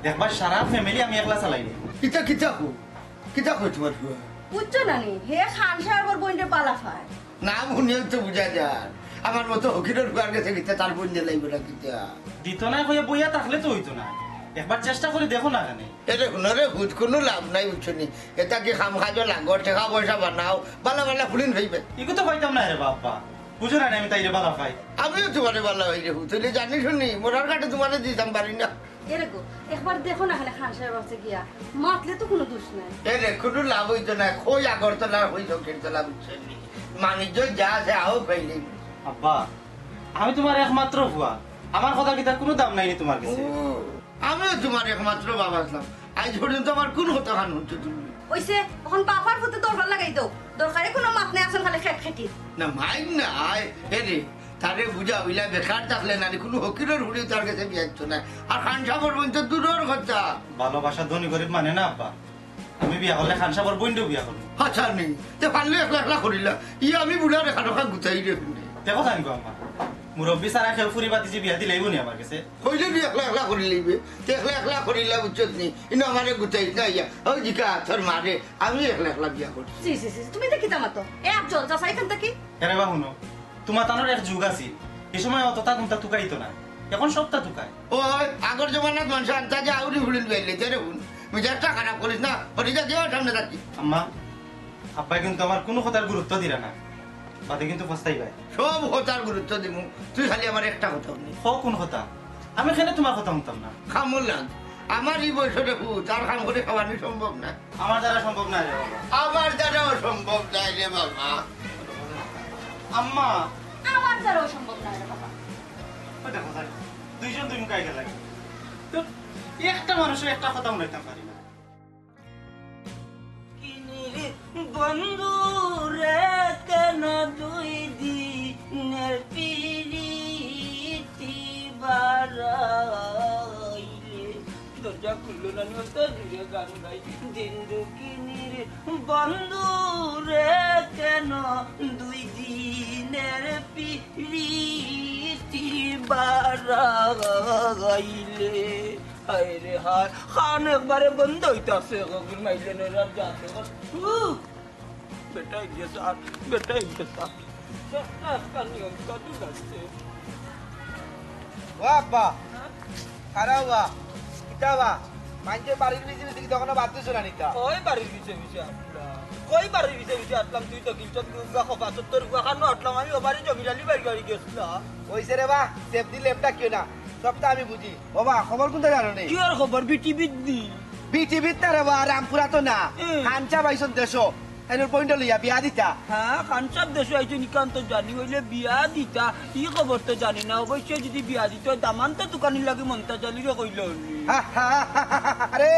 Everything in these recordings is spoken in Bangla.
দেখবা সারা ফ্যামিলি আমি একলা চালাই নি কিতা কিতা কো কিতা কই তোমার বুঝছো নানি হে খান সাহেবের বইন্ডে পালা খায় নাম শুনিও তো বুঝা যায় আমার মতো হকিরের ঘর গেছে কিতা তার বোন দিয়ে লাগবে না কিতা দিত না কইয়া বইয়া থাকলে তো হইতো না একবার চেষ্টা করে দেখো না কেন এটা হুনরে হুদ কোনো লাভ নাই বুঝছো নি এটা কি খাম খাজো লাগো টাকা পয়সা বানাও বালা বালা ফুলিন হইবে ইকো তো পাইতাম না রে বাবা বুঝো না আমি তাইরে বালা পাই আমিও তোমারে বালা হই রে তুই জানি শুনি মোরার কাটে তোমারে দিতাম পারি না এরকম একবার দেখো না খালে খান সাহেব আছে গিয়া মাতলে তো কোনো দোষ নাই এরে কোনো লাভ হইতো না কই আগরতলা হই দক্ষিণতলা বুঝছো নি মানিজ্য যা আছে আও পাইলে আব্বা আমি তোমার একমাত্র ভুয়া আমার কথা কি তার কোনো দাম নাই নি তোমার কাছে আমিও তোমার একমাত্র বাবা আসলাম আজ পর্যন্ত আমার কোন হতো খান হচ্ছে তুমি ওইসে এখন বাবার প্রতি দরকার লাগাই দাও দরকারে কোনো মাত নাই আসল খালে খেট খেটি না মাইন না আয় এরে তারে বুঝা হইলা বেকার থাকলে না কোনো হকিরের হুড়ি তার কাছে বিয়াচ্ছ না আর খান সাগর বলতে দূরের কথা ভালোবাসা ধনী গরিব মানে না আব্বা আমি বিয়া করলে খান সাগর বইন্ডেও বিয়া করবো আচ্ছা নেই তে পারলে একলা একলা করিলা আমি বুড়া রেখা রেখা গুতাই রে দেখো জানি গো আম্মা মুরব্বী সারা খেয়ে ফুরি বাতি যে বিয়া দিলেই নি আমার কাছে কইলে বি একলা একলা করি লইবে তে একলা একলা করিলা বুঝছত নি ইনো আমারে গুতাই না ইয়া ও জিকা তোর মারে আমি একলা একলা বিয়া করছি সি সি সি তুমি দেখি তামাতো এক জল যা সাইখান থেকে এরে বা শুনো তোমার তানোর এক যুগ আছে এই সময় অতটা কোনটা তুকাইতো না এখন সবটা তুকায় ওই আগর জমানাত মানুষ আন্তাজে আউরি হুড়িল বেলে তেরে হুন মেজাজটা খারাপ করিস না হরিজা দেওয়া সামনে রাখি আম্মা আব্বাই কিন্তু আমার কোনো কথার গুরুত্ব দিলা না বাদে কিন্তু পস্তাই ভাই সব কথার গুরুত্ব দিব তুই খালি আমার একটা কথা শুনি হ কোন কথা আমি এখানে তোমার কথা শুনতাম না খামল লাগ আমার এই বয়সে হু তার কাম করে খাওয়ানো সম্ভব না আমার দ্বারা সম্ভব না রে বাবা আমার দ্বারাও সম্ভব নাই রে বাবা আম্মা আমার দ্বারাও সম্ভব না রে বাবা ওই দেখো স্যার দুইজন দুই মুখ আইতে লাগে তো একটা মানুষের একটা কথা উনাইতাম পারি না বন্ধু রে কেন দুই দিনের পিরিতি বারাইলে দরজা খুললো না তো ধীরে গান গাই জিন্দুকিনির বন্ধু রে কেন দুই দিনের পিরিতি বারাইলে হায় রে হায় খান একবারে বন্ধ হইতাছে গগির মাইলেন রাত যাতে বেটা গেছে আর বেটা গেছে কানিয়ম কাটু যাচ্ছে বাবা খারাপা কিতাবা মানছে বাড়ির বিচে বিচে তখন বাদ দিছো না নিতা কই বাড়ির বিচে বিচে আসলাম কই বাড়ির বিচে বিচে আসলাম তুই তো কিলচত গুগা খপা তোর গুগা খানো আসলাম আমি ও বাড়ি জমিরালি বাড়ি গাড়ি গেছিলাম ওইসে রে বা সেফটি লেপটা কিও না সবটা আমি বুঝি বাবা খবর কোনটা জানো নেই কি আর খবর বিটিভি দি বিটিভিত না রে বা রামপুরা তো না খানচা বাইসন দেশ এর পয়েন্ট লইয়া বিয়া দিতা হ্যাঁ খানসাব দেশে আইছে নিকান্ত জানি হইলে বিয়া দিতা কি খবর তো জানি না অবশ্য যদি বিয়া দিত দামান তো দোকানি লাগে মন্তা জালিরে কইল আরে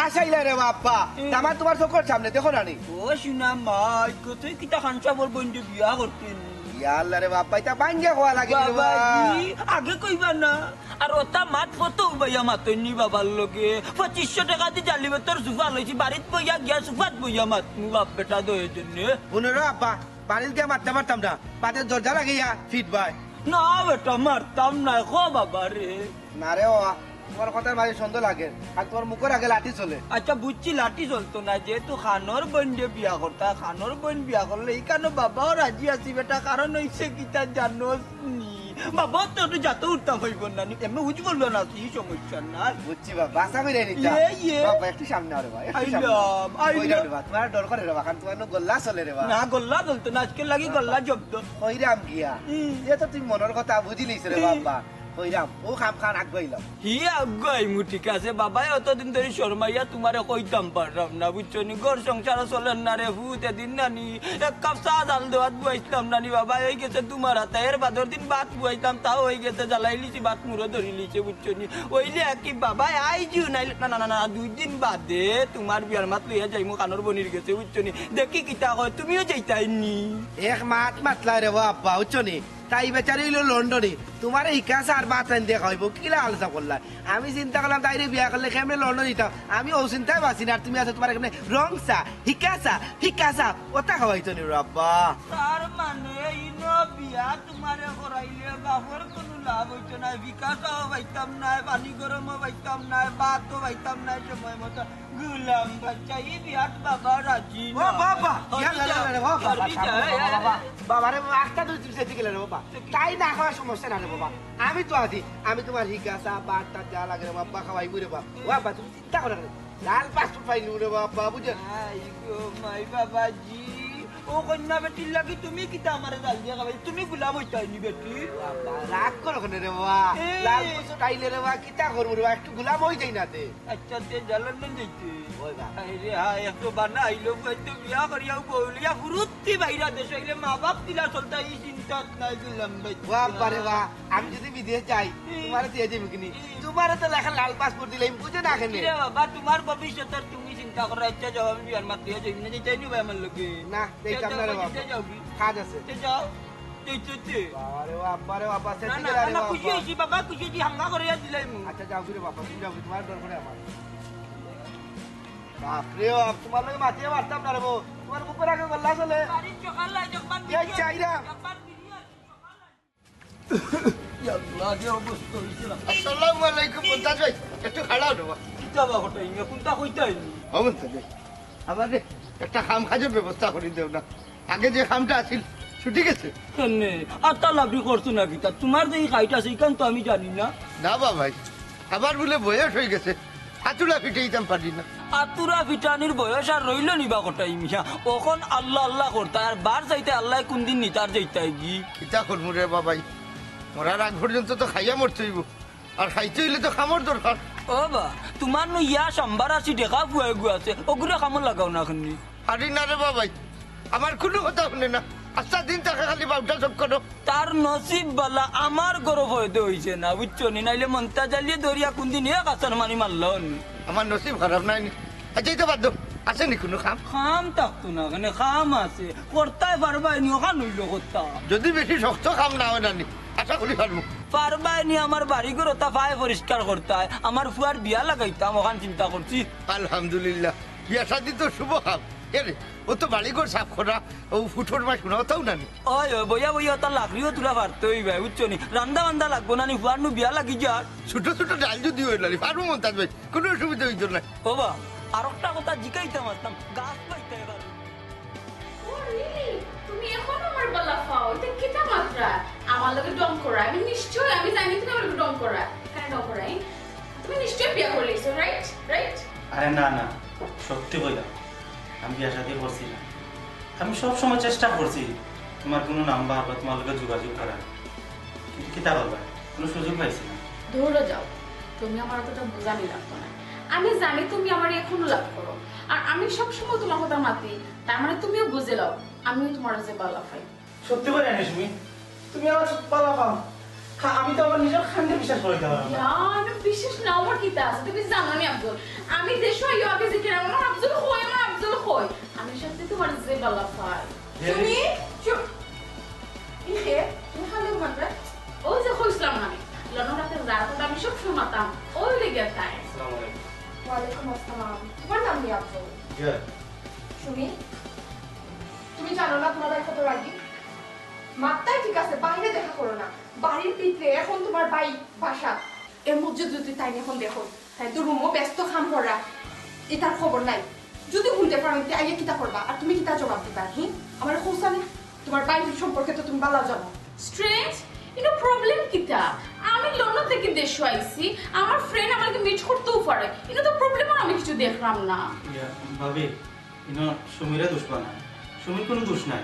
আসাইলা রে বাপ্পা আমার তোমার চোখের সামনে দেখো না নি ও শুনা মাই তুই কিতা খানসাবর বন্ধু বিয়া করতেন ইয়াল্লা রে বাপ্পা এটা বাঙ্গিয়া খোয়া লাগে বাবাজি আগে কইবা না আর ওটা মাত ফটো উবাইয়া মাতনি বাবার লগে 2500 টাকা দি জালিবে তোর সুফা লইছি বাড়িত বইয়া গিয়া সুফাত বইয়া মাতনু বাপ বেটা দয়ে জন্য বুনরা আব্বা বাড়ির গিয়া মারতে পারতাম না বাদের দরজা লাগিয়া ফিট ভাই না বেটা মারতাম না খো বাবা রে না রে ও তোমার কথার মাঝে সুন্দর লাগে আর তোমার মুখের আগে লাঠি চলে আচ্ছা বুঝছি লাঠি চলতো না যেহেতু খানোর বোন যে বিয়া করতা খানোর বোন বিয়া করলে এই কারণে বাবাও রাজি আছি বেটা কারণ হইছে কিতা জানোস নি বাবা তো যাতে উঠতাম হইব না এমনি উঁচু বললো না কি সমস্যা না বুঝছি বাবা বাসা করে নিতা বাবা একটু সামনে আরে ভাই তোমার ডর করে রে বাবা তোমার গল্লা চলে রে বাবা না গল্লা চলতো না আজকে লাগি গল্লা জব্দ হইরাম গিয়া এ তো তুমি মনের কথা বুঝি লইছ রে বাবা হইরাম ও খাম খান আগাইলাম হি আগাই মু ঠিক আছে বাবা অতদিন ধরে শর্মাইয়া তোমারে কইতাম পারলাম না বুঝছো নি ঘর সংসার চলেন না রে ভূত এদিন নানি এক কাপ চা জাল দেওয়াত বুয়াইছিলাম নানি বাবা হয়ে গেছে তোমার হাতে এর বাদর দিন ভাত বুয়াইতাম তাও হয়ে গেছে জ্বালাই লিছি ভাত মুড়ো ধরি লিছে বুঝছো নি ওইলে কি বাবা আইজিও নাই না না না 2 দিন বাদে তোমার বিয়ার মাত লইয়া যাই মু কানর বনির গেছে বুঝছো নি দেখি কিতা কয় তুমিও যাইতাইনি এক মাত মাতলা রে বাবা বুঝছো নি তাই বেচারি হইলো লন্ডনে তোমার ইকাশা আর বাতান দেখা হইব কিলা আলোচনা করলাম আমি চিন্তা করলাম তাইরে বিয়া করলে কেমনে লন্ডন দিতাম আমি ও চিন্তায় বাঁচি না আর তুমি আছো তোমার কেমনে রংসা হিকাসা ফিকাসা ওটা খাওয়াইতো নি রাব্বা তার মানে ইনো বিয়া তোমারে করাইলে বাপর কোনো লাভ হইতো না, বিকাশও পাইতাম না, পানি গরমও পাইতাম না, ভাতও পাইতাম না সময় মতো। গুলাম বাচ্চা এই বিয়াত বাবা রাজি ও বাবা বাবা রে একটা দুই দিন সেটি গেলে রে বাবা, তাই না খাওয়ার সমস্যা না রে বাবা, আমি তো আছি, আমি তোমার হিকাসা বাটা যা লাগে রে বাবা খাওয়াইবো রে বাবা। বাবা তুমি চিন্তা করো না, লাল পাসপোর্ট পাইনি রে বাবা বুঝে। আই গো মাই বাবাজি, ও কন্যা বেটির লাগি তুমি কিতা আমারে জাল দিয়া খাবাই, তুমি গুলাম হইতাইনি বেটি। বাবা রাগ করো কেন রে বাবা, লাল পাসপোর্ট আইলে রে বাবা কিতা করবো রে বাবা, একটু গুলাম হয়ে যাই না তে। আচ্ছা তে জালান না যাইতে ওই বাবা আরে হায় একটু বানা আইলো হয়তো বিয়া করিয়াও বউলিয়া ফুরুত্তি বাইরা দেশ হইলে মা বাপ দিলা চলতা এই চিন্তা নাই দিলাম বাবা রে বাবা, আমি যদি বিদেশ যাই তোমার দিয়ে যাবি কিনি, তোমার তো লেখা লাল পাসপোর্ট দিলে বুঝে না কেন বাবা তোমার ভবিষ্যতের তুমি চিন্তা করো। আচ্ছা যাও, আমি বিয়ার মাত্র যাই না, যাইনি ভাই আমার লোকে না দেখতাম না রে বাবা, যাও কি কাজ আছে। যাও যাইতে বাবা রে বাবা না সেটি না গেলে রে না, খুশি বাবা। হইছি বাবা, খুশি হইছি, হাঙ্গা করিয়া দিলাম। আচ্ছা যাও রে বাবা, তুমি যাও, তোমার দরকারে আমার। বাপরে বাপ, তোমার লোক মাতিয়ে মারতাম না রে বউ, তোমার মুখের আগে গল্লা চলে। বাড়ির সকাল লাই যখন এই চাইরা আল্লাহ যে অবস্থা হইছিল আসসালামু আলাইকুম মুমতাজ ভাই, একটু খাড়াও দেবো। কিতা বা হঠাই কোনটা কইতাই মুমতাজ ভাই, আমার একটা খাম খাজের ব্যবস্থা করে দেও না, আগে যে খামটা আছিল ছুটি গেছে। কেনে আর তা লাভি করছো না কিতা, তোমার যে এই খাইটা সেইখান তো আমি জানি না। না ভাই, আবার বলে বয়স হয়ে গেছে, হাতুড়া ফিটে দিতাম পারি না। আতুরা ফিটানির বয়স আর রইল নিবা কটাই মিয়া, ওখন আল্লাহ আল্লাহ করতা আর বার যাইতে আল্লাহ কোন দিন নিতার যাইতাই গি। কিতা করবো রে বাবাই, মরার আগ পর্যন্ত তো খাইয়া মরতে হইব, আর খাইতে হইলে তো খামর দরকার। ও বা তোমার নো ইয়া সাম্বার আছি দেখা গুয়াই গুয়া আছে, ওগুলো খামো লাগাও না খানি। পারি না রে বাবাই, আমার কোনো কথা শুনে না, আচ্ছা দিন তাকে খালি বাউটা চক করো। তার নসিব বালা আমার গরব হইতে হইছে না বুঝছো নি, নাইলে মন্তা জ্বালিয়ে দরিয়া কোন দিন এক আসার মানি মারল নি। আমার নসিব খারাপ নাই নি, আচ্ছা তো বাদ দাও, আছে নি কোনো খাম? খাম থাকতো না এখানে, খাম আছে করতাই পারবাই নি, ওখান হইল করতা যদি বেশি শক্ত খাম না হয় না নি, আশা করি পারবো। পারবাই নি, আমার বাড়ি ঘর ওটা ফায় পরিষ্কার করতাই, আমার ফুয়ার বিয়া লাগাইতাম, ওখান চিন্তা করছি। আলহামদুলিল্লাহ, বিয়া শাদি তো শুভ খাম, এরে ও তো বাড়িঘর সাফ করা, ও ফুটোর মাছ শোনা তাও না নি। ওই বইয়া বইয়া তার লাকড়িও তুলা পারতে হইবে বুঝছো নি, রান্দা বান্দা লাগবো না নি, ফুয়ার নু বিয়া লাগি যার। ছোট ছোট ডাল যদি হইল পারবো মন্তাজ ভাই, কোনো অসুবিধা হইতো না। ও বা আর একটা কথা জিকাইতাম আসতাম, গাছ পাইতে এবার ও রিলি, তুমি এখন আমার বলা ফাও, এটা কিটা মাত্রা আমার লগে ডং করা, আমি নিশ্চয় আমি জানি তুমি আমার লগে ডং করা, কেন ডং করাই? তুমি নিশ্চয় বিয়া করলিছো, রাইট রাইট? আরে না না, সত্যি কইলাম, আমি বিয়া শাদী করছি না। আমি সব সময় চেষ্টা করছি তোমার কোনো নাম্বার বা তোমার লগে যোগাযোগ করার, কিন্তু কিতা করবা, কোনো সুযোগ পাইছি না। দৌড়ে যাও, তুমি আমার অতটা বোঝানি লাগতো না, আমি জানি তুমি আমার এখনো লাভ করো, আর আমি সবসময় তোমার কথা মাতি, তার মানে তুমিও বুঝে লাও আমিও তোমার যে বালা পাই। সত্যি করে আনিস তুমি আমার পালা পাও, আমি তো আমার নিজের খানকে বিশ্বাস করে দেওয়া না আমি বিশেষ না, আমার কিতা আছে তুমি জানো নি আব্দুল, আমি দেশ হইও আগে যে কিনা আমার আব্দুল কই, আমার আব্দুল কই, আমি সত্যি তোমার যে বালা পাই। তুমি চুপ ইহে তুমি হালে মাত্রা ওই যে কইছিলাম না আমি লনরাতে যারা আমি সব শুনতাম ওই লেগে তাই। আসসালামু আলাইকুম। ওয়ালাইকুম আসসালাম। তোমার নাম কি আব্দুল? সুমি, তুমি জানো না তোমার ভাই কত রাগী? মাত্রাই ঠিক আছে, বাইরে দেখা করো না, বাড়ির ভিতরে এখন তোমার ভাই বাসা, এর মধ্যে যদি তাই এখন দেখো, হ্যাঁ তোর রুমও ব্যস্ত খাম করা, এটার খবর নাই, যদি শুনতে পারো আইয়ে কিতা করবা, আর তুমি কিতা জবাব দিবা? আমার খোঁজা তোমার বাইরের সম্পর্কে তো তুমি ভালো জানো। স্ট্রেঞ্জ, এটা প্রবলেম কিটা? আমি লন্ডন থেকে দেশ আইছি, আমার ফ্রেন্ড আমাকে মিট করতেও পারে, এটা তো প্রবলেম আমি কিছু দেখলাম না। ভাবি ইনো সুমিরে দোষ বানায়, সুমির কোনো দোষ নাই,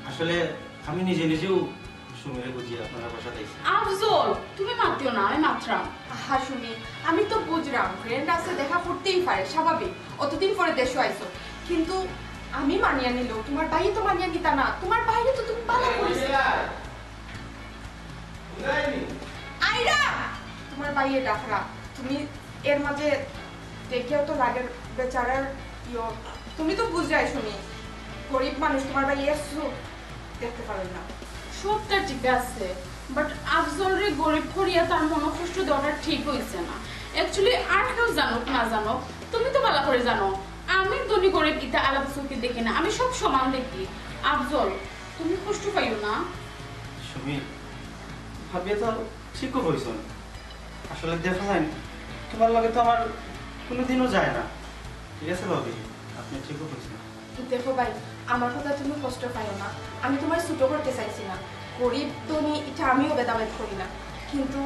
আসলে আমি নিজে নিজেও সুমিরে বুঝিয়ে আপনারা বাসাতে আইছি। আফজল তুমি মাতিও না, আমি মাত্রাম। হা সুমি, আমি তো বুঝলাম ফ্রেন্ড আছে দেখা করতেই পারে, স্বাভাবিক, অতদিন পরে দেশে আইছো, কিন্তু আমি মানিয়ে নিল, তোমার ভাই তো মানিয়ে নিতা না, তোমার বাইরে তো তুমি ভালো করেছো। আইরা তোমার ভাইয়ের ডাকরা, তুমি এর মাঝে দেখেও তো লাগের বেচারার ইয়ো, তুমি তো বুঝাই শুনি গরিব মানুষ, তোমার ভাই এসো দেখতে পারো না। সবটা ঠিক আছে, বাট আফজল রে গরিব করিয়া তার মনোকষ্ট দেওয়াটা ঠিক হইছে না। অ্যাকচুয়ালি আর কেউ জানুক না জানুক, তুমি তো ভালো করে জানো আমি ধনী গরিব ইটা আলাদা চোখে দেখি না, আমি সব সমান দেখি। আফজল তুমি কষ্ট পাইও না। সুবীর ভাবিয়ে তো ঠিকও কইছ আসলে দেখা যায় না তোমার লগে তো আমার কোনোদিনও যায় না ঠিক আছে ভাবি আপনি ঠিকও কইছেন দেখো ভাই আমার কথা তুমি কষ্ট পাইও না আমি তোমার ছোট করতে চাইছি না গরিব ধনী এটা আমিও ভেদাভেদ করি না কিন্তু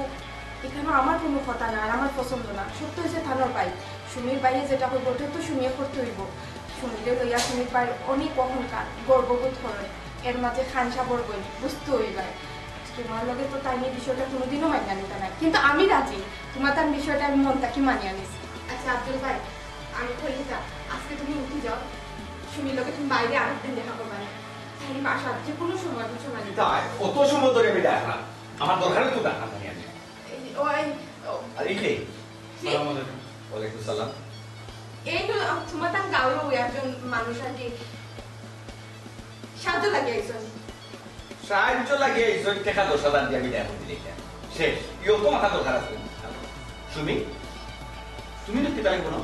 এখানে আমার কোনো কথা না আর আমার পছন্দ না সত্য হয়েছে থানোর ভাই সুমির বাইরে যেটা হইব ওটা তো সুমিয়ে করতে হইব সুমিরে লইয়া সুমির বাইর অনেক অহংকার গর্ববোধ করে এর মাঝে খানসা বরবই বুঝতে হইবার তোমার লগে তো তাই নিয়ে বিষয়টা কোনোদিনও মানিয়ে নিতে না কিন্তু আমি রাজি তোমার তার বিষয়টা আমি মন তাকে মানিয়ে আনিছি আচ্ছা আব্দুল ভাই আমি কলিতা আজকে তুমি উঠে যাও সুমির লগে তুমি বাইরে আরেকদিন দেখা করবা না তুমি বাসার যে কোনো সময় বুঝছো মানে তাই অত সময় ধরে আমি দেখা আমার দরকারই তো দেখা জানি আমি ওই আর এই যে আসসালামু আলাইকুম ওয়ালাইকুম সালাম এই তো তোমার তার গাঁওর ওই একজন মানুষ আর কি সাহায্য লাগে একজন সাহায্য লাগে এই জন্য টাকা 10,000 দিয়ে আমি দেখা করতে দেখি শেষ ইও তো মাথা দরকার আছে সুমি তুমি দেখতে পাই কোনো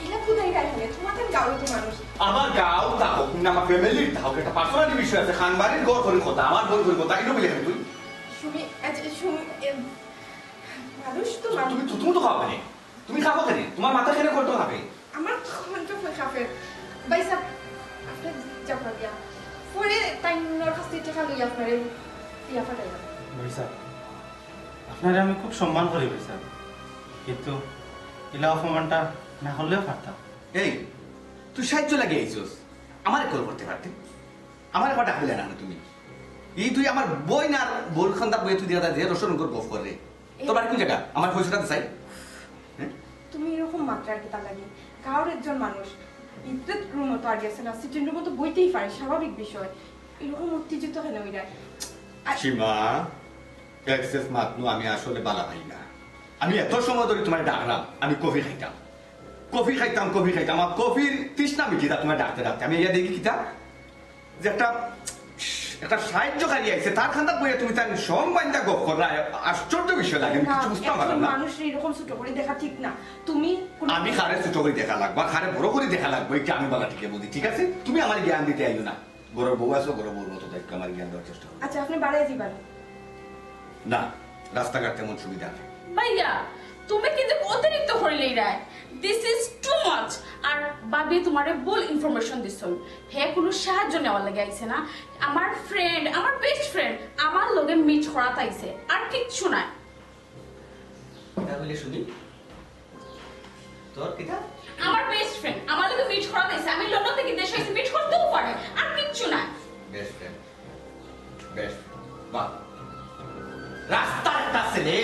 এটা কোথায় রাখলে তোমার তার গাঁওর তো মানুষ আমার গাঁও তাও কিন্তু আমার ফ্যামিলির তাও একটা পার্সোনালি বিষয় আছে খানবাড়ির গড় করে কথা আমার বই করে কথা এটা বলে তুই সুমি আচ্ছা সুমি মানুষ তো মানুষ তুমি তো খাও কেন তুমি খাবো কেন তোমার মাথা খেলে করতে হবে আমার মনটা ফুল খাফে ভাই সাহেব আপনার যাবার গিয়া পরে টাইমের কাছ থেকে টাকা লই আপনার ইয়া ফাটাইলাম ভাই সাহেব আপনারে আমি খুব সম্মান করি ভাই সাহেব কিন্তু ইলা অপমানটা না হলেও পারতাম এই তুই সাহায্য লাগে আইছস আমারে কল করতে পারতে আমারে কথা ডাকলে না তুমি এই তুই আমার বই না বোল খান্দা বই তুই দিয়া দিয়ে রসন কর গফ করে তোর বাড়ি কোন জায়গা আমার পয়সাটা চাই তুমি এরকম মাত্রার কি তা লাগে কারোর একজন মানুষ ইজ্জত রুম তো আর গেছে না সিটিং রুম তো বইতেই পারে স্বাভাবিক বিষয় এরকম উত্তেজিত কেন ওইরা সীমা এক্সেস মাতনু আমি আসলে বালা ভাই না আমি এত সময় ধরে তোমার ডাকলাম আমি কফি খাইতাম আমার কফির তৃষ্ণা মিটিতা তোমার ডাকতে ডাকতে আমি ইয়া দেখি কিতা যে একটা সাহায্যকারী আছে তার খান্দা বইয়ে তুমি তার সম বান্ধা গপ করা আশ্চর্য বিষয় লাগে আমি কিছু বুঝতে পারলাম না মানুষ এরকম ছোট করে দেখা ঠিক না তুমি আমি খারে ছোট করে দেখা লাগবো খারে বড় করে দেখা লাগবো এটা আমি বলা ঠিক বুঝি ঠিক আছে তুমি আমার জ্ঞান দিতে আইও না গরুর বউ আছো গরুর বউর মতো দায়িত্ব আমার জ্ঞান দেওয়ার চেষ্টা করো আচ্ছা আপনি বাড়াই দিবেন না রাস্তাঘাট তেমন সুবিধা নেই ভাইয়া তুমি কিন্তু অতিরিক্ত করিলেই রায় দিস ইজ টু মাচ আর বাবি তোমারে ভুল ইনফরমেশন দিছল হে কোনো সাহায্য নেওয়ার লাগে আইছে না আমার ফ্রেন্ড আমার বেস্ট ফ্রেন্ড আমার লগে মিট করাতে আইছে আর কিচ্ছু নাই তাহলে শুনি তোর কিটা আমার বেস্ট ফ্রেন্ড আমার লগে মিট করাতে আইছে আমি লন্ডন থেকে দেশে এসে মিট করতেও পারে আর কিচ্ছু নাই বেস্ট ফ্রেন্ড বাহ রাস্তার একটা ছেলে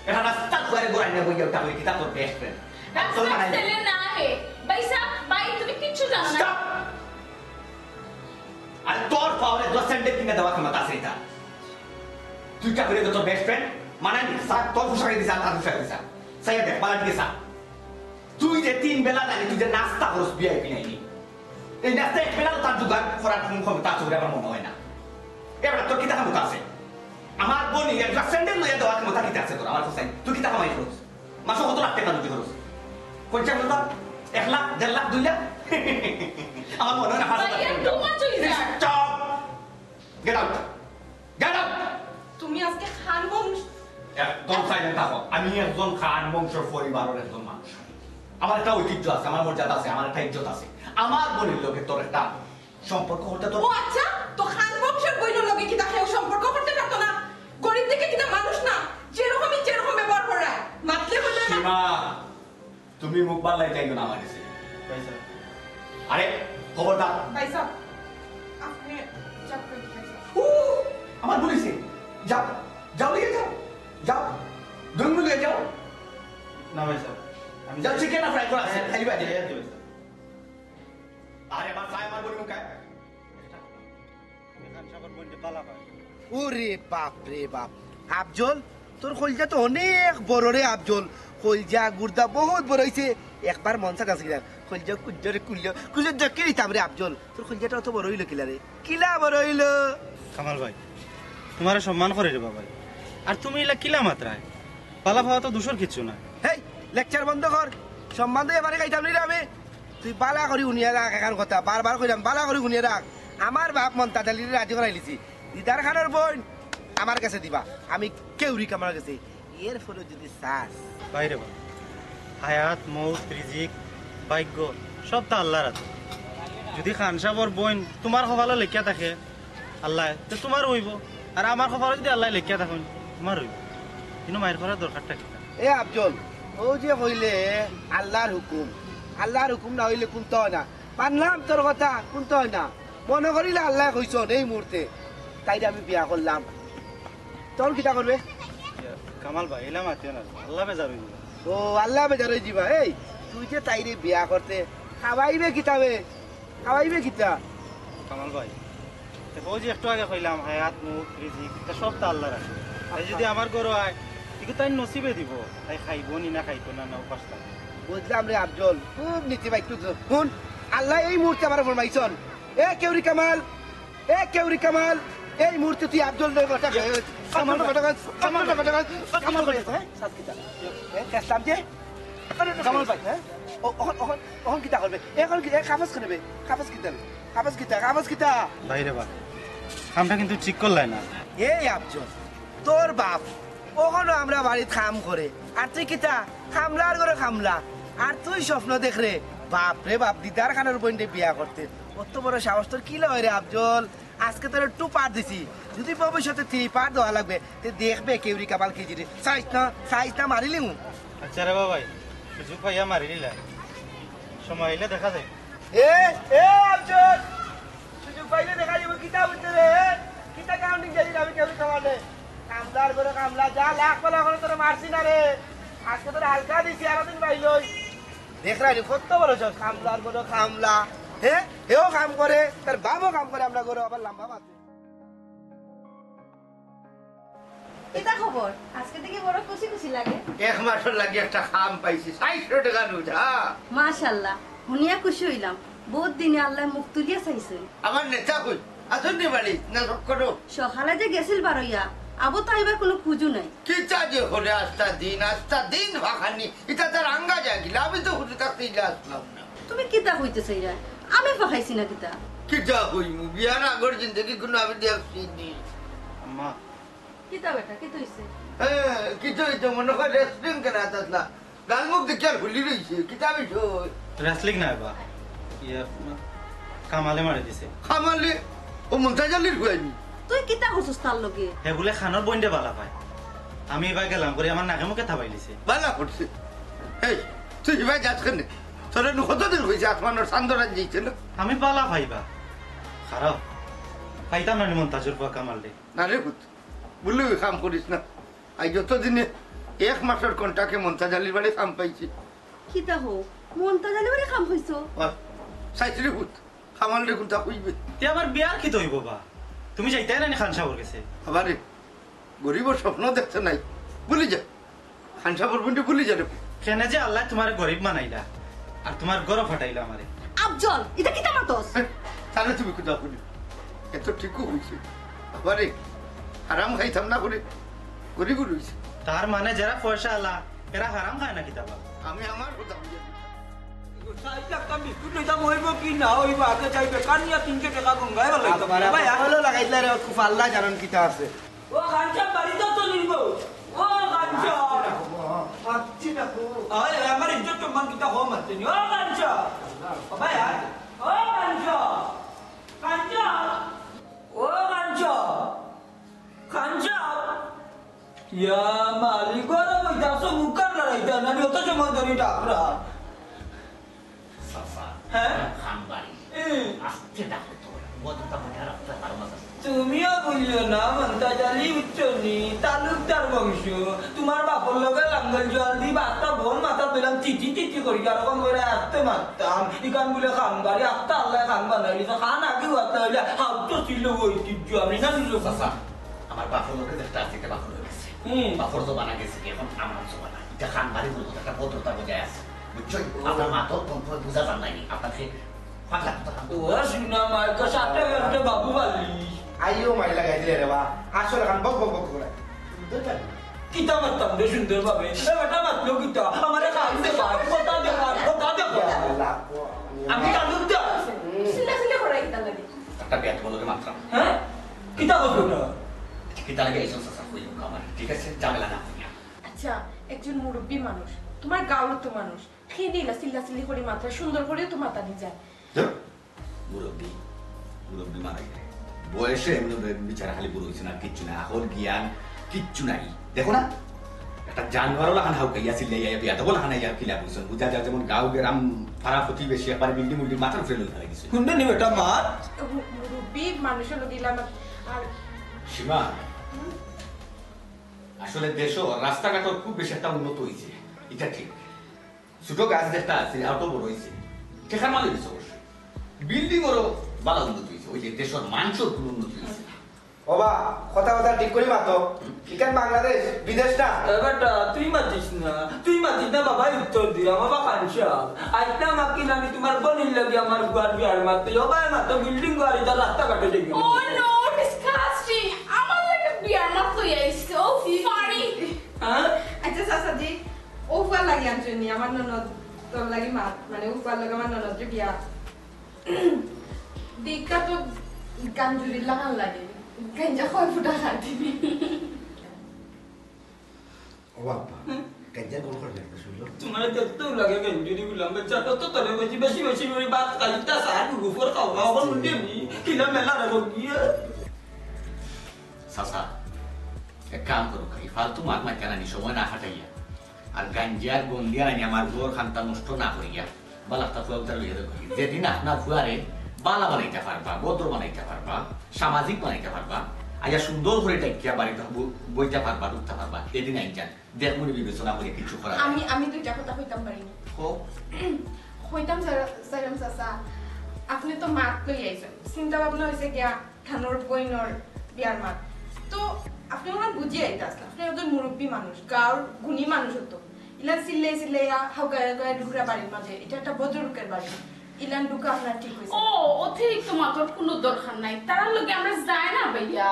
এটা রাস্তা ঘুরে ঘুরে নিয়ে বইয়া ওটা বলি কিতা তোর বেস্ট ফ্রেন্ড রাস্তা ছেলে না হে ভাইসা ভাই তুমি কিচ্ছু জানো না স্টপ আর তোর পাওয়ারে 10 সেন্টের কিনে দেওয়া ক্ষমতা আছে এটা তুই কা করে তোর বেস্ট ফ্রেন্ড মানানি সাত তোর ফুসাকে দিছা আর ফুসাকে দিছা সাইয়া দেখ পালা ঠিক আছে তুই যে 3 বেলা জানি তুই যে নাস্তা করস ভিআইপি নাইনি এই নাস্তা এক বেলা তার জোগাড় করার কোনো ক্ষমতা আছে বলে আমার মনে হয় না এবার তোর কিতা ক্ষমতা আছে আমার বোন একটা স্যান্ডেল লইয়া দেওয়ার ক্ষমতা কিতা আছে তোর আমার ফুসাই তুই কিতা কামাই করস মাসে কত লাখ টাকা দিতে করস পঞ্চাশ হাজার 1 লাখ 1.5 লাখ 2 লাখ আমার মনে হয় না ভাইয়া too much হইছে। স্টপ গেট আউট তুমি আজকে খান বংশ একদম সাইলেন্ট থাকো আমি একজন খান বংশের পরিবারের একজন মানুষ আমার একটা ঐতিহ্য আছে আমার মর্যাদা আছে আমার একটা ইজ্জত আছে আমার বোনের লোকে তোর একটা সম্পর্ক করতে তোর ও আচ্ছা তো খান বংশের বইল লগে কি তাকে সম্পর্ক করতে পারতো না গরিব থেকে কি মানুষ না যেরকম ব্যবহার করে মাতলে বলে না সীমা তুমি মুখ বাড়লাই চাইছো না আমার কাছে ভাই সাহেব আরে খবরদার ভাই সাহেব আপনি চাপ করে দিয়েছেন আমার বলেছে যাও লিখে যাও দুর্মু লিখে যাও না ভাই সাহেব আমি যাও চিকেন ফ্রাই করা আছে খালি বাজে ভাই সাহেব আরে আমার সাই আমার বলি মুখায় খান সাগর বন্ধে পালা পায় ওরে বাপ রে বাপ আফজল তোর কলজা তো অনেক বড় রে আফজল কলজা গুর্দা বহুত বড় হইছে একবার মনসা কাছে গিলা কলজা কুজরে কুজর দেখে দিতাম রে আফজল তোর কলজাটা অত বড় হইলো কিলা রে কিলা বড় হইলো কামাল ভাই তোমার সম্মান করে রে বাবাই আর তুমি এলা কিলা মাত্রায় পালা পাওয়া তো দূষর কিচ্ছু না হেই লেকচার বন্ধ কর সম্মান দিয়ে এবারে গাইতাম নি রে আমি তুই বালা করি উনিয়া রাখ একার কথা বারবার কইলাম বালা করি উনিয়া রাখ আমার বাপ মন্তাজ আলীর রাজি করাই লিছি দিদার খানের বোন আমার কাছে দিবা আমি কেউরি কামার কাছে এর ফলে যদি চাস বাইরে বা হায়াত মৌত রিজিক ভাগ্য সব তো আল্লাহর হাতে যদি খান সাহর বোন তোমার কপালে লেখিয়া থাকে আল্লাহ তো তোমার হইব আর আমার কপালে যদি আল্লাহ লেখিয়া থাকুন তোমার হইব কিন্তু মায়ের করার দরকার থাকে না। এ আফজল ও যে হইলে আল্লাহর হুকুম না হইলে কোনটা হয় না মানলাম তোর কথা কোনটা হয় না মনে করিলে আল্লাহ কইছন এই মুহূর্তে তাই আমি বিয়া করলাম তোর কিটা করবে কামাল ভাই এলাম আত্মীয় না আল্লাহ বেজার হইব ও আল্লাহ বেজার হয়ে যাবা এই তুই যে তাইরে বিয়া করতে খাওয়াইবে কিতা কামাল ভাই ওই যে একটু আগে কইলাম হায়াত মুখ রিজিক এটা সব তো আল্লাহর আছে আর যদি আমার গরু হয় কিন্তু তাই নসিবে দিব তাই খাইব নি না খাইতো না না উপাস থাকবে বুঝলাম রে আফজল খুব নীতি বাইকটু শুন আল্লাহ এই মুহূর্তে আমার ফরমাইছন এ কেউরি কামাল এই মুহূর্তে তুই আফজল কথা কামাল ভাই হ্যাঁ ওখন কিতা করবে এখন কি কাগজ করবে কাগজ কিতা বাইরে বা কামটা কিন্তু ঠিক করলাই না এই আফজল তোর বাপ ওখানে আমরা বাড়িতে খাম করে আর তুই কিতা খামলার করে খামলা আর তুই স্বপ্ন দেখ রে বাপ রে বাপ দিদার খানের বোনকে বিয়া করতে অত বড় সাহস তোর কি লয় রে আফজল আজকে তোর 2 পার্ট দিছি যদি ভবিষ্যতে 3 পার্ট দেওয়া লাগবে তে দেখবে কেউরি কাবাল কেজি রে সাইজ না মারিলি আচ্ছা রে বাবাই সুযোগ পাইয়া মারি দিলাই সময় এলে দেখা যায় এ আফজল সুযোগ পাইলে দেখা যাবে কিতা বুঝতে রে কিতা কাউন্টিং যাই আমি কেউরি কামালে কামলার করে কামলা যা লাখ পালা করে তোরা মারছি না রে আজকে তোর হালকা দিছি আর দিন পাইলই দেখ রাই কত বড় সব কামলার করে কামলা হ্যাঁ এও কাম করে তার বাবাও কাম করে আমরা করে আবার লম্বা বাজে এটা খবর আজকে থেকে বড় খুশি খুশি লাগে এক মাসের লাগে একটা খাম পাইছি 600 টাকা নোট হ্যাঁ মাশাআল্লাহ হুনিয়া খুশি হইলাম বহুত দিনে আল্লাহ মুখ তুলিয়া চাইছে আমার নেতা কই আসুন নি বাড়ি না করো সকালে যে গেছিল বারইয়া আবো তো এবার কোনো খুঁজু নাই কি চাজে হলে আস্তা দিন ভাখানি এটা তার আঙ্গা জাগিলা আমি তো হুজুর থাকতে আসলাম না তুমি কিতা হইতে চাইরা আমি ফাখাইছি না কিতা কি যা হইমু বিয়ার আগর জিন্দগি কোনো আমি দেখছি নি আম্মা কিতা বেটা কি হইছে হ্যাঁ কিছু হইতো মনে হয় রেস্টুরেন্ট কেনা আসলা গাল মুখ দেখে আর ভুলি রইছে কিতাবি সই রেসলিং না বা ইয়ে কামালে মারি দিছে খামালে ও মুনতাজালির হইনি তুই কিতা করছস তার লগে হে বলে খানোর বইন্ডে বালা পায় আমি এবার গেলাম করে আমার নাকে মুখে থাবাই দিছে বালা করছে এই তুই ভাই যাস কেন তোর কতদিন হয়েছে আসমানের চান্দরাজ যাইছে না আমি বালা পাইবা খারাপ পাইতাম না মন্তাজুর পা কামাল দে না রে পুত বললি কাম করিস না আই যতদিনে 1 মাসের কন্টাকে মন্তাজালির বাড়ি কাম পাইছি কিতা হো মনটা জানি বলে কাম হইছো সাইছিলি পুত খামাল রে কোনটা হইবে তে আমার বিয়ার কি তৈব বা তুমি যাইতাই না খান সাহর গেছে আবার গরিবর স্বপ্ন দেখতে নাই ভুলি যা খানসাবর বন্ধু ভুলি যা রে কেন যে আল্লাহ তোমার গরিব বানাইলা আর তোমার গরব ফাটাইলা আমারে আফজল এটা কিতা মাতস তাহলে তুমি কোথা করি এত ঠিকও হয়েছে আবারে আরাম খাইতাম না করে গরিব রয়েছে তার মানে যারা পয়সা আলা এরা হারাম খায় না কিতাবা আমি আমার কথা বুঝি বিস্কুট লইতাম হইব কি না হইব আগে যাইবে কানিয়া 300 টাকা গঙ্গায় ভাই হলো লাগাইলে রে খুব আল্লাহ জানেন কিতা আছে ও খানচা বাড়িতে তো নিব ও খানচা আচ্ছা দেখো আরে আমার ইজ্জত সম্মান কিটা হো মারতে নি ও খানচা ভাই ও খানচা খানচা ও খানচা খানচা ইয়া মালিক ওরা বইতা সো মুকার লড়াইতা না অত সময় ধরে ডাকরা হ্যাঁ খানবাড়ি আস্তে ডাকো তোর বদটা মনে রাখতে পারবা তুমিও বললো না মন্তাজালি উচ্চনি তালুকদার বংশ তোমার বাপর লগে লাঙ্গল জল দি বাচ্চা ভোর মাথা পেলাম চিঠি করি কারণ করে আসতে মারতাম ইকান বলে খান বাড়ি আস্তে আল্লাহ খান বানাইলি তো খান আগে হতে হইলে হাত তো ছিল ঐতিহ্য আমি না নিল চাচা আমার বাপর লোকে দেখতে আসছে এটা বাপর হয়ে গেছে বাপর তো বানা গেছে এখন আমার তো বানা এটা খানবাড়ি বলবো একটা ভদ্রতা বোঝায় আছে বুঝছো আপনার মা তো বুঝা জান নাই আপনাকে পাগলা ও শুনা মাইকা সাথে গেছে বাবু বালি আইও মাই লাগাই দিলে রে বা আসলে কান বক বক বক করে কিতা মারতাম রে সুন্দর ভাবে বেটা মারলো কিতা আমারে খান দে ভাই কথা দে আমি তালুকদার সিলে সিলে করে কিতা লাগে একটা একটা ব্যাট বলকে মাত্রা হ্যাঁ কিতা করছো না কিতা লাগে এইসব সাসা হইল আমার ঠিক আছে ঝামেলা না হইয়া আচ্ছা একজন মুরব্বী মানুষ তোমার গাঁওর তো মানুষ খেয়ে দিলা চিল্লাচিল্লি করে মাথা সুন্দর করে তো মাথা দিয়ে যায় মুরব্বী মুরব্বী মারা যায় বয়সে এমনি বিচারা খালি বুড়ো হয়েছে না কিচ্ছু না এখন জ্ঞান কিচ্ছু নাই দেখো না একটা জানোয়ারও লাগান হাউ কাইয়া চিল্লাইয়া বিয়াতে বলা হানা ইয়া কিলা বুঝছেন বুঝা যায় যেমন গাঁও গ্রাম পাড়া প্রতিবেশী একবার বিল্ডিং উল্ডিং মাথার উপরে লই ফেলে গেছে শুনতে নি বেটা মার মুরব্বী মানুষের লোক দিলাম আর সীমা আসলে দেশ রাস্তাঘাট খুব বেশি একটা উন্নত হয়েছে এটা ঠিক ছোট গাছ যেটা আছে এত বড় হয়েছে সেখানে মালে দিচ্ছে অবশ্যই বিল্ডিং ওরও বালা উন্নত হয়েছে ওই যে দেশের মানুষের কোনো উন্নত হয়েছে বাবা কথা কথা ঠিক করি মাতো এখান বাংলাদেশ বিদেশ না বেটা তুই মাতিস না বাবা উত্তর দি আমার বাবা কানসা আইতা মাকি নানি তোমার বনিল লাগি আমার গুয়ার বিয়ার মাতে বাবা মাতো বিল্ডিং গাড়ি দা রাস্তা কাটে যাই ও নো ডিসকাস্টিং আমার লাগে বিয়ার মাত লইয়া আইছে ও ফানি হ্যাঁ আচ্ছা চাচাজি ওফার লাগে আনছনি আমার ননদ তোর লাগি মাত মানে ওফার লাগে আমার ননদ যে বিয়া দিকা তো গাঞ্জুরি লাগান লাগে গাঞ্জা কয় ফুটা খাতি ও বাবা কাঞ্জার গোল করে লাগবে শুনলো তোমার দেখতেও লাগে গঞ্জুরি গুলাম বেচা কত তোরে বেশি বেশি বেশি করে বাত কালিতা সার গুফর খাওয়া বল মুন্ডি কিলা মেলা রে গিয়া সাসা এক কাম করো খাই ফালতু মাত মাত কেনানি সময় না হাঁটাইয়া আর গাঞ্জিয়ার গন্ডিয়া আনি আমার গোর খানটা নষ্ট না করিয়া বালাটা ফুয়াউটার লইয়া দেখো যেদিন আপনার ফুয়ারে বালা বানাইতে পারবা বদ্র বানাইতে পারবা সামাজিক বানাইতে পারবা আইয়া সুন্দর করে ডাকিয়া বাড়িতে বইতে পারবা ঢুকতে পারবা এদিন আইনজান দেখ মনে বিবেচনা করে কিছু করা আমি দুইটা কথা কইতাম পারিনি হোক কইতাম সাইরাম চাচা আপনি তো মাত লই আইছেন চিন্তা ভাবনা হয়েছে গিয়া খানোর বইনর বিয়ার মাত তো আপনি ওনার বুঝি আইতে আসলেন আপনি একজন মুরব্বী মানুষ গাঁর গুণী মানুষ হতো ইলান চিল্লাইয়া হাউ গায়ে গায়ে ঢুকরা বাড়ির মাঝে এটা একটা বদরুকের বাড়ি ইলান ঢুকা আপনার ঠিক হয়েছে ও অতিরিক্ত মাত্রার কোনো দরকার নাই তার লগে আমরা যাই না ভাইয়া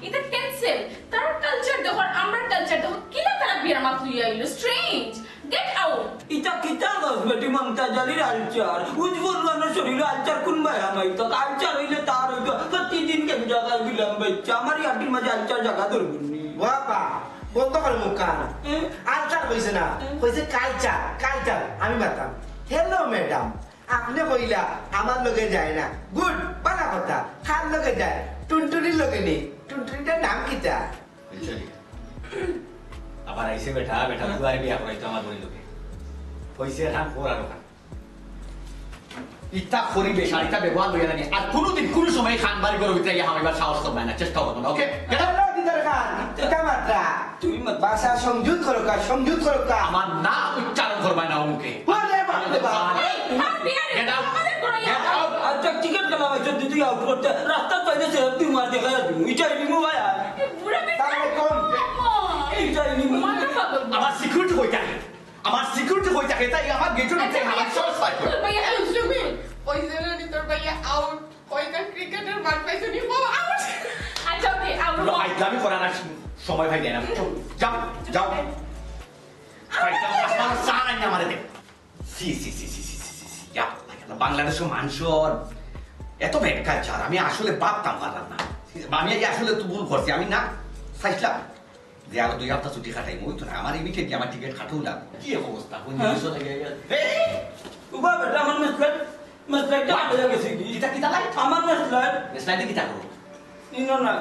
এটা ক্যান্সেল তার কালচার দেখো আমরা কালচার দেখো কিলা তারা বিয়ার মাত লইয়া আইলো স্ট্রেঞ্জ গেট আউট ইটা কিতা গস বেটি মমতা জালির আলচার উজ্বল রানা শরীর আলচার কোন ভাই আমাই তো আলচার হইলে তার হইতো প্রতিদিন কেন জায়গা গিলাম বাচ্চা আমার ইয়াটির মাঝে আলচার জায়গা ধরবনি বাবা বন্ধ করে মুখ কান আলচার কইছে না কইছে কালচার কালচার আমি মাতাম হ্যালো ম্যাডাম আপনি কইলা আমার লগে যায় না গুড ভালো কথা কার লগে যায় টুনটুনির লগে নেই টুনটুনিটার নাম কিটা আবার আইসে বেটা বেটা ফুয়ারে বিয়া করাইতো আমার বলি লোকে কইছে খান কোরা দোকান ইটা করিবে শাড়িটা ব্যবহার লইয়া জানি আর কোনোদিন কোন সময় খান বাড়ি করে উঠে গিয়ে আমার সাহস করবে না চেষ্টা করবো না ওকে হ্যালো দিদার খান এটা মাত্রা তুই মত ভাষা সংযুক্ত করো কা আমার না উচ্চারণ করবে না ওকে ওরে বাবা Get out! Get out! আচ্ছা টিকেট গেলাম আচ্ছা দিদি আউট করতে রাস্তা পাইলে সে তুই মার দেখা যাবি ইটা ইনিমু ভাই বুড়া বে সালামালাইকুম ইটা ইনিমু আমার সিকিউরিটি হই থাকে আমার সিকিউরিটি হই থাকে তাই আমার গেটে উঠতে আমার সাহস পায় ভাইয়া সুমি ওই জন্য নি তোর ভাইয়া আউট কয়টা ক্রিকেটের মার পাইছো নি বাবা আউট আচ্ছা ওকে আউট কোনো আইডামি করা না সময় ভাই দেয় না যাও যাও আইটা আমার সারা না মারে দে সি সি সি সি সি সি যা বাংলাদেশের মানুষের এত ব্যাড কালচার আমি আসলে ভাবতাম পারলাম না আমি আসলে তো ভুল করছি আমি না চাইছিলাম যে আরো 2 সপ্তাহ ছুটি কাটাই মই তো না আমার এই মিটে আমার টিকিট কাটুন না কি অবস্থা কোন জিনিস লাগে উবা বেটা আমার মাসলাইটটা হয়ে গেছে কি কিটা কিটা লাই আমার মাসলাইট স্লাইডে কিটা করো ইনো না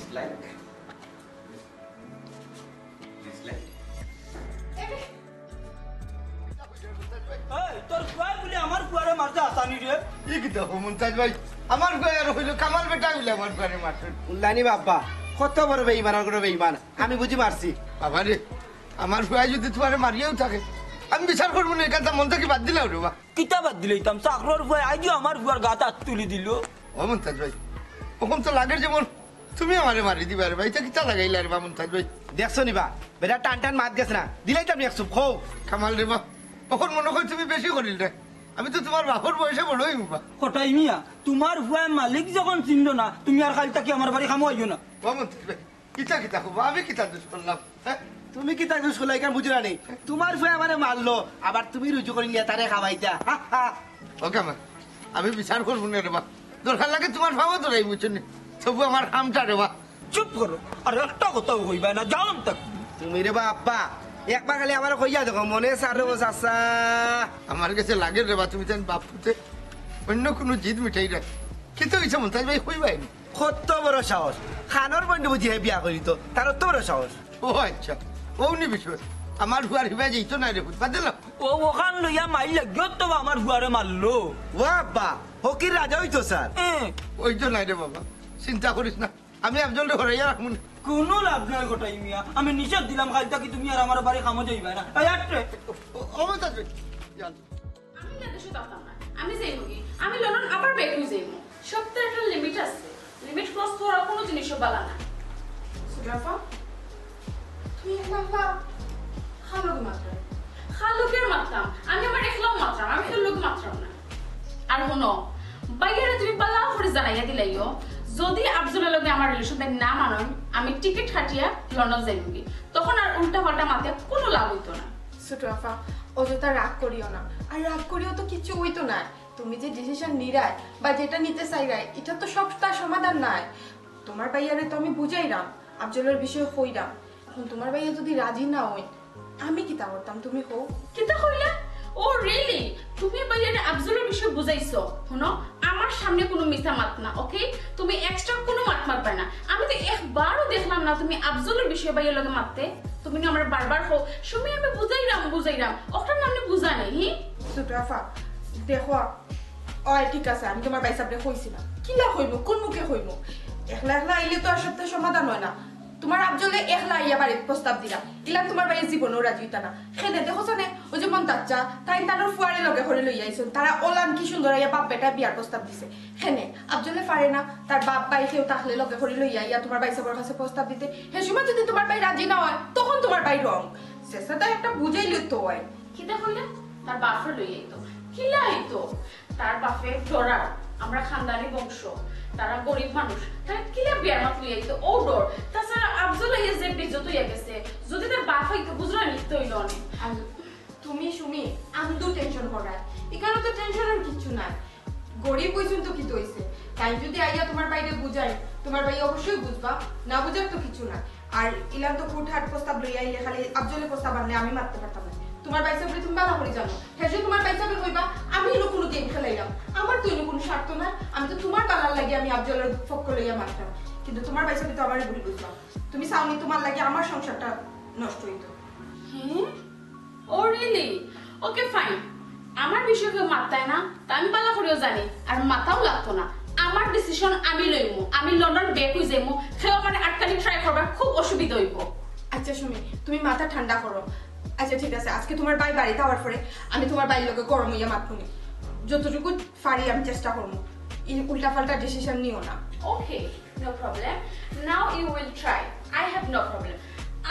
স্লাইড স্লাইড এই তোর কয় বলে আমার কুয়ারে মারতে আসানি রে ই কি দেখো মুমতাজ ভাই আমার গায়ে আর হইলো কামাল বেটা হইলো আমার গায়ে মারছেন উল্লানি বাবা কত বড় বেঈমান আর বেঈমান আমি বুঝি মারছি বাবা রে আমার ভাই যদি তোমারে মারিয়েও থাকে আমি বিচার করবো না এখানটা মন থেকে বাদ দিলাম রে বা কিতা বাদ দিলাম চাকরর ভয় আইজো আমার কুয়ার গাত হাত তুলি দিল ও মুমতাজ ভাই ওরকম তো লাগে যেমন তুমি আমারে মারি দিবা রে ভাই এটা কিতা লাগাইলা রে বা মুমতাজ ভাই দেখছো নিবা বেটা টান টান মাত গেছে না দিলাই তো আমি একশো খো কামাল রে বা তখন মনে হয় তুমি বেশি করিল রে আমি তো তোমার বাপর বয়সে বড়ই মুবা কটাই মিয়া তোমার ভয় মালিক যখন চিনল না তুমি আর খালি তাকি আমার বাড়ি খামো আইও না ও মুমতাজ ভাই কিতা কিতা খুব আমি কিতা দোষ করলাম হ্যাঁ তুমি কি তাকে শুলাই কেন বুঝলা নেই তোমার ফুয়ে আমারে মারলো আবার তুমি রুজু করে নিয়ে তারে খাওয়াইতা ওকে মা আমি বিচার করবো না রে বা দরকার লাগে তোমার ভাবো তো রাই বুঝছো তবু আমার কামটা রে বা চুপ করো আর একটা কথাও কইবা না যাও তাক তুমি রে বাপ্পা একবার খালি আমার কইয়া দেখো মনে সারে ও চাচা আমার কাছে লাগে রে বা তুমি তো বাপ পুতে অন্য কোনো জিদ মিঠাই রাখ কিন্তু ইচ্ছা মন্তাজ ভাই কইবাই কত বড় সাহস খানোর বন্ধু বুঝি বিয়া করি তো তার তো বড় সাহস ও আচ্ছা ও নি বিষয় আমার হুয়ার হিবা যাইতো না রে বাদ দিলাম ও ওখান লইয়া মাইল লাগিও তো আমার বুয়ারে মারলো ও আব্বা হকির রাজা হইতো স্যার ওই তো নাই রে বাবা চিন্তা করিস না আমি আফজল হরাইয়া রাখবো না কোনো লাভ নাই গোটাই মিয়া আমি নিষেধ দিলাম খাইতা কি তুমি আর আমার বাড়ি খামো যাইবা না এই আটরে ও মন্তাজ ভাই জান আমি না দেশে থাকতাম না আমি যাইব কি আমি লন্ডন আবার ব্যাক হয়ে যাইব সপ্তাহে একটা লিমিট আছে লিমিট ক্রস করার কোনো জিনিসও বালা না সুরাফা তুমি একলা খালুকে মাত্রা খালুকের মাত্রাম আমি আমার একলাও মাত্রাম আমি খালুকে মাত্রাম না আর হনো বাইরে তুমি বালা করে জানাইয়া দিলাইও যদি আফজলের লগে আমার রিলেশন না মানন আমি টিকিট কাটিয়া লন্ডন যাইবি তখন আর উল্টা পাল্টা মাতে কোনো লাভ হইতো না ছোট আফা অযথা রাগ করিও না আর রাগ করিও তো কিছু হইতো না তুমি যে ডিসিশন নিরাই বা যেটা নিতে চাইরাই এটা তো সব তার সমাধান নাই তোমার ভাইয়ারে তো আমি বুঝাইরাম আফজলের বিষয়ে কইরাম এখন তোমার ভাইয়া যদি রাজি না হই আমি কি তা করতাম তুমি হও কিতা কইলা ও রিয়েলি তুমি বাইরে আফজলের বিষয় বুঝাইছো শুনো আমার সামনে কোনো মিথ্যা মাত না ওকে তুমি এক্সট্রা কোনো মাত মারবে না আমি তো একবারও দেখলাম না তুমি আফজলের বিষয় বাইরে লগে মারতে তুমি না আমার বারবার হো সুমি আমি বুঝাইরাম ওটার নাম বুঝা নেই হি ছোট আফা দেখো ওই ঠিক আছে আমি তোমার ভাই সামনে কইছিলাম কিলা হইব কোন মুখে হইব একলা একলা আইলে তো আর সপ্তাহে সমাধান হয় না তোমার আফজলে একলা আইয়া বাড়ির প্রস্তাব দিলা ইলা তোমার ভাইয়ের জীবনও রাজি হইতা না খেদে দেখো জানে ওই যে মন তাচ্চা তাই তার ফুয়ারে লগে করে লইয়া আইছেন তারা ওলান কি সুন্দর আইয়া বাপ বেটা বিয়ার প্রস্তাব দিছে হেনে আফজলে পারে না তার বাপ ভাই কেউ তাহলে লগে করে লইয়া ইয়া তোমার ভাই সবার কাছে প্রস্তাব দিতে হে সময় যদি তোমার ভাই রাজি না হয় তখন তোমার ভাই রং শেষটা একটা বুঝাইলে তো হয় কিতা কইলা তার বাপরে লই আইতো কিলা আইতো তার বাপে ডরার আমরা খানদানি বংশ তারা গরিব মানুষ তারা কিলা বিয়ার মাত লই আইতো ও ডর তাছাড়া আফজল আইয়া যে বেজত হইয়া গেছে যদি তার বাপ হইতো বুঝরা নিতে হইল অনেক আর তুমি সুমি আন্দু টেনশন করায় এখানে তো টেনশনের কিছু নাই গরিব পর্যন্ত কি হইছে তাই যদি আইয়া তোমার বাইরে বুঝাই তোমার ভাই অবশ্যই বুঝবা না বুঝার তো কিছু না আর ইলাম তো ফুটহাট প্রস্তাব লইয়া আইলে খালি আফজলের প্রস্তাব আনলে আমি মারতে পারতাম না তোমার ভাই সাহেব তুমি ভালো করে জানো হ্যাঁ তোমার ভাই সাহেব হইবা আমি এলো কোনো গেম খেলাইলাম আমার তো এলো কোনো স্বার্থ না আমি তো তোমার বালার লাগে আমি আফজলের পক্ষ লইয়া মারতাম কিন্তু তোমার ভাই সাহেব তো আমারই ভুল বুঝবা তুমি চাওনি তোমার লাগে আমার সংসারটা নষ্ট হইতো হ্যাঁ ও রিয়েলি ওকে ফাইন আমার বিষয় কেউ মাত্তায় না তা আমি পালা করেও জানি আর মাথাও লাগতো না আমার ডিসিশন আমি লইমু আমি লন্ডন ব্যাক হই যাইমু সেও মানে আটকানি ট্রাই করবা খুব অসুবিধা হইব আচ্ছা সুমি তুমি মাথা ঠান্ডা করো আচ্ছা ঠিক আছে আজকে তোমার ভাই বাড়িতে আওয়ার পরে আমি তোমার ভাইয়ের লোকে গরম হইয়া মাথুনি যতটুকু পারি আমি চেষ্টা করবো উল্টা পাল্টা ডিসিশন নিও না okay no problem now you will try I have no problem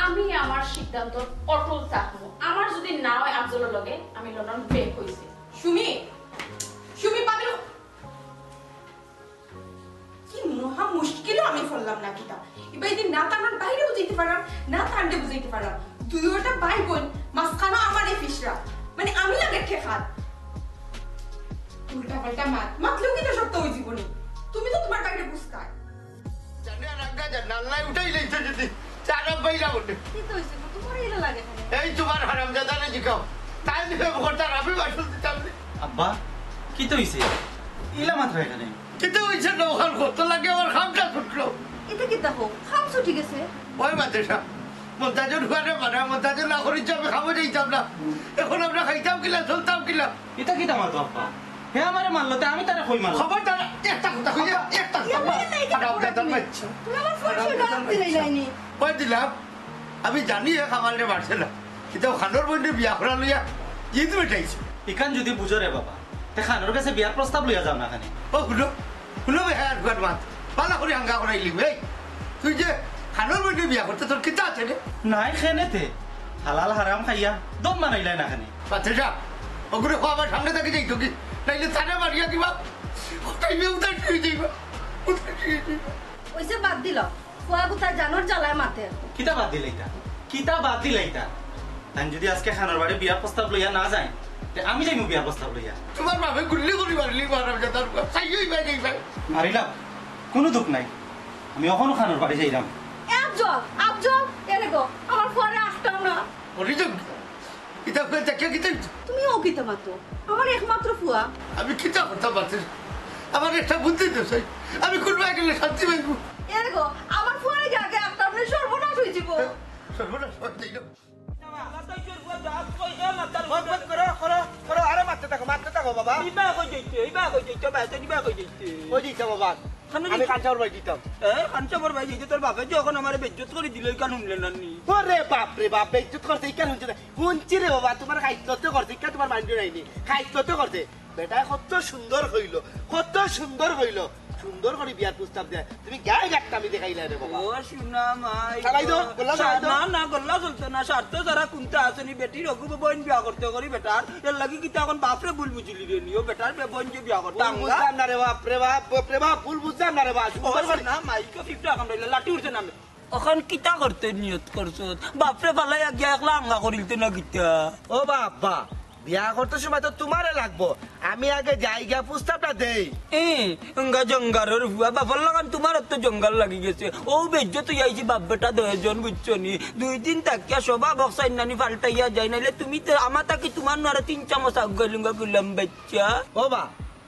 আমি আমার সিদ্ধান্ত অটল থাকবো আমার যদি না হয় আফজলের লগে আমি লন্ডন ব্যাক হইছি সুমি সুমি পাগল কি মহা মুশকিলও আমি ফেললাম না কিতা এবার যদি না তার বাইরে বুঝাইতে পারলাম না তান্ডে বুঝাইতে পারলাম দুইটা ভাই বোন মাঝখানে আমার এই ফিসরা মানে আমি লাগে ঠেকাত উল্টা পাল্টা মাতলেও কি তো সত্য ওই জীবনে তুমি তো তোমার বাইরে বুঝতাই জানে রাগা জানালাই উঠাই লইছে যদি চারা বাইরা বলে কি তো হইছে তোমার এলা লাগে কেন এই তোমার হারামজাদা না জিকাও তাই দিবে ভোটার আমি বাসল দিতাম আব্বা কি তো হইছে ইলা মাত্র এখানে কিন্তু হইছে না ওখান কত লাগে আমার খামটা ছুটলো এটা কি দেখো খামছো ঠিক আছে ওই মাদ্রাসা মন্তাজুর ঘরে মারা মন্তাজুর না করি আমি খাবো যাইতাম না এখন আমরা খাইতাম কিলা চলতাম কিলা এটা কি তামার তো আব্বা হে আমারে মারলো তে আমি তারে কই মারলাম খবর তারা একটা কথা কইয়া একটা হারামজাদা বাচ্চা তুমি আমার ফোন লাগাতে দিলাইনি ওই দিলাম আমি জানি হে খামারে মারছে না কিন্তু খানোর বন্ধু বিয়া করা লইয়া জিদ বেটাইছে ইখান যদি বুঝো রে বাবা তে খানোর কাছে বিয়ার প্রস্তাব লইয়া যাও না খানে ও শুনো শুনো ভাই আর ঘর মাত পালা করে হাঙ্গা করাইলি ভাই তুই যে খানোর বন্ধু বিয়া করতে তোর কিতা আছে রে নাই খেনেতে হালাল হারাম খাইয়া দম বানাইলাই না খানে বাচ্চাটা ওগুলো আমার সামনে থেকে যাইতো কি নাইলে তারা মারিয়া দিবা ওটাইলে উদার দিয়ে যাইবা উদার দিয়ে যাইবা ওইসে বাদ দিল ফুয়া গুতা জানোর জ্বালায় মাতে কিতা বাদ দিলাইতা কিতা বাদ দিলাইতা তাই যদি আজকে খানোর বাড়ি বিয়ার প্রস্তাব লইয়া না যায় তে আমি যাইমু বিয়ার প্রস্তাব লইয়া তোমার বাপে গুল্লি করি মারলি মারাম যাতার সাইয়ই ভাই যাই ভাই মারিলাম কোনো দুঃখ নাই, আমি এখনো খানোর বাড়ি যাইলাম। আফজল এনে গো আমার পরে আসতাম না। অভিযোগ কিতাব দেখে কিতাব তুমি ও কিতা মাতো আমার একমাত্র ফুয়া। আমি কিতাব করতে পারছি না। আমার একটা বুদ্ধি তো চাই, আমি কোনো একলে শান্তি পাইব। এনে গো আমার ফুয়ারে আগে একটা আপনি সর্বনাশ হয়ে যাব। সর্বনাশ হয়ে যাইল। আরে মারতে থাকো বাবা। ওই দিতে বাবা, আমি কাঞ্চাওর বাড়ি দিতাম। তোর বাপে যখন আমার বেজ্জত করে দিল কেন শুনলেন না? ওরে বাপ রে বাপ, বেজ্জত করতে ইকা শুনছে না। শুনছি রে বাবা, তোমার খাইতে করতে ইকা তোমার মাইন্ড নাইনি। খাইতে করতে বেটা কত সুন্দর হইল, কত সুন্দর হইল। সুন্দর করে বিয়ার প্রস্তাব দেয়, তুমি গায়ে গাটটা আমি দেখাইলে রে বাবা। ও শুনা মাই চালাই দাও, গোল্লা চালাই দাও। না না গোল্লা চলতে না, স্বার্থ যারা কোনটা আসেনি বেটির অগু বোন বিয়া করতে করি বেটার এর লাগি কিতা এখন বাপরে ভুল বুঝিলি রে নিও বেটার বোন যে বিয়া করতে ভুল বুঝতাম না রে বাপ রে বাপ, বাপ রে বাপ, ভুল বুঝতাম না রে বাপ। সুন্দর করে না মাইকে 50 টাকা লইলে লাঠি উঠছে না। এখন কিতা করতে নিয়ত করছো? বাপরে পালাই গিয়া একলা আঙ্গা করিলতে না কিতা? ও বাবা, বিয়া করতে সময় তো তোমারে লাগবো, আমি আগে যাই গিয়া প্রস্তাবটা দেই। অঙ্গা জঙ্গারের ভুয়া বাপর লাগান তোমার তো জঙ্গাল লাগি গেছে। ও বেজ্জ তুই আইছি বাপ বেটা 10 জন বুঝছো নি, 2 দিন তাকিয়া সবা বক্সাই নানি পাল্টাইয়া যাই নাইলে তুমি তো আমার তাকে তোমার নারে 3 চামচ আগ গলুঙ্গা গুলাম বাচ্চা। ও বা,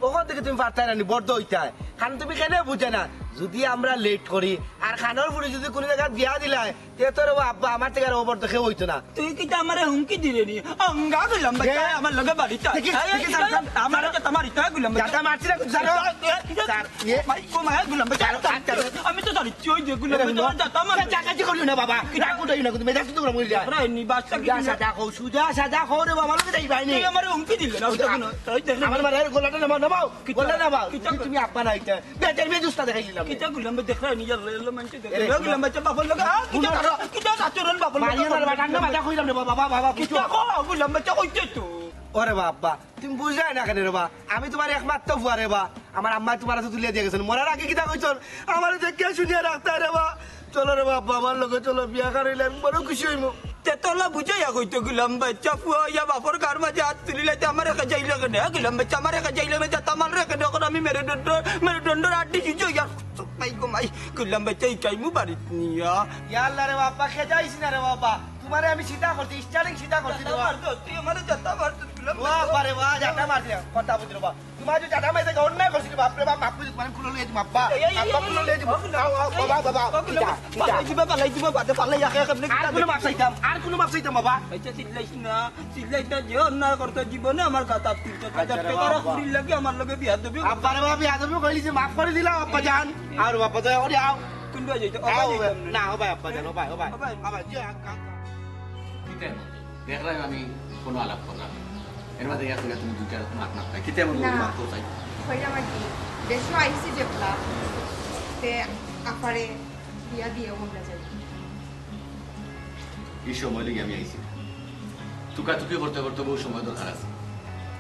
ওখান থেকে তুমি পারতাই না বড্ড হইতাই, কারণ তুমি কেন বুঝে না যদি আমরা লেট করি আর খানোর পুরি যদি কোনো জায়গায় বিয়া দিলাই তে তোর আব্বা আমার থেকে আর ওপর দেখে হইতো না। তুই কিতা আমারে হুমকি দিলে নি? অঙ্গা গুলাম বাচ্চা আমার লগে বাড়িতে আমার তোমার ইতা গুলাম যাতা মারছি না স্যার, স্যার ইয়ে মাইকো মায়া গুলাম বাচ্চা আমি তো জানি তুই যে গুলাম বাচ্চা যাতা মার চাকাচি করলি না বাবা, রাগু দেই না কিন্তু মেজাজ তো তোমরা মরিয়া। রে নি বাচ্চা কি সুজা সাদা খাও রে বাবা, লোকে দেই ভাই নি। তুই আমারে হুমকি দিলে না ওটা কোনো তাই দেখলে আমার মারে গোলাটা নামাও নামাও, গোলা নামাও। তুমি আব্বা না হইতা বেটার মেজুসটা দেখাই দিলাম। কিতা গুলাম দেখরা নি জানলে মানছে দেখলে গুলাম বাচ্চা বাপর লগে কিতা আচরণ বাপর লগে মারিয়া না বাটা না বাটা কইলাম রে বাবা বাবা কিতা কো গুলাম বাচ্চা কইতে তো। ওরে বাবা, তুমি বুঝাই না কেন রে বা, আমি তোমার একমাত্র বুয়া রে বা, আমার আম্মা তোমার হাতে তুলিয়ে দিয়ে গেছেন, মরার আগে কিতা কইছন আমার দেখে শুনিয়ে রাখতে রে বা। চলো রে বাবা, আমার লগে চলো, বিয়া করাইলে আমি বড় খুশি হইমু। তেতলা বুঝাইয়া কইতে গুলাম বাচ্চা ফুয়া বাপর গার মাঝে হাত তুলিলাইতে আমার একা যাইলে কেন গুলাম বাচ্চা আমার একা যাইলে না যাতা আমার রেখে এখন আমি মেরুদণ্ডর আড্ডি সুযোগ মাই গো মাই গুলাম বাচ্চা ইটাইমু বাড়িত নিয়া ইয়াল্লা রে বাবা, খেজাইছি না রে বাবা, তোমারে আমি সিধা করছি, স্টার্টিং সিধা করছি রে বাবা। তুই আমার যাতা মারত গুলাম বাহ বারে বাহ, জাটা মারছি কথা বুঝি রে বাবা, তোমার যে জাটা মাইছে অন্যায় করছি রে বাপ রে বাপ, বাপ মানে খুলে লইছি বাপ্পা বাপ্পা খুলে লইছি বাবা বাবা। পালাই দিবা বাদে পালাই আকে আপনি আর কোনো মাপ চাইতাম, আর কোনো মাপ চাইতাম বাবা। আচ্ছা চিল্লাইতা যে অন্যায় করতে জীবনে আমার কথা তুলতে টাকা কুড়ি লাগে আমার লগে বিয়া দেবে আব্বা রে বাবা, বিয়া দেবো কইলি যে মাফ করে দিলাম আব্বা জান। আর বাবা তো ওরে আও কোনটা যাইতে না ও ভাই আব্বা জান, ও ভাই আবার যে দেখলাম আমি কোনো আলাপ করলাম এর মধ্যে তুমি দুইটা মাত না পাই কিতে এমন না। মাত চাই হইলাম আর কি দেশও আইসি যেপলা তে আপারে বিয়া দিয়ে আমরা যাই। এই সময় লেগে আমি আইছি টুকাটুকি করতে করতে বহু সময় দরকার আছে।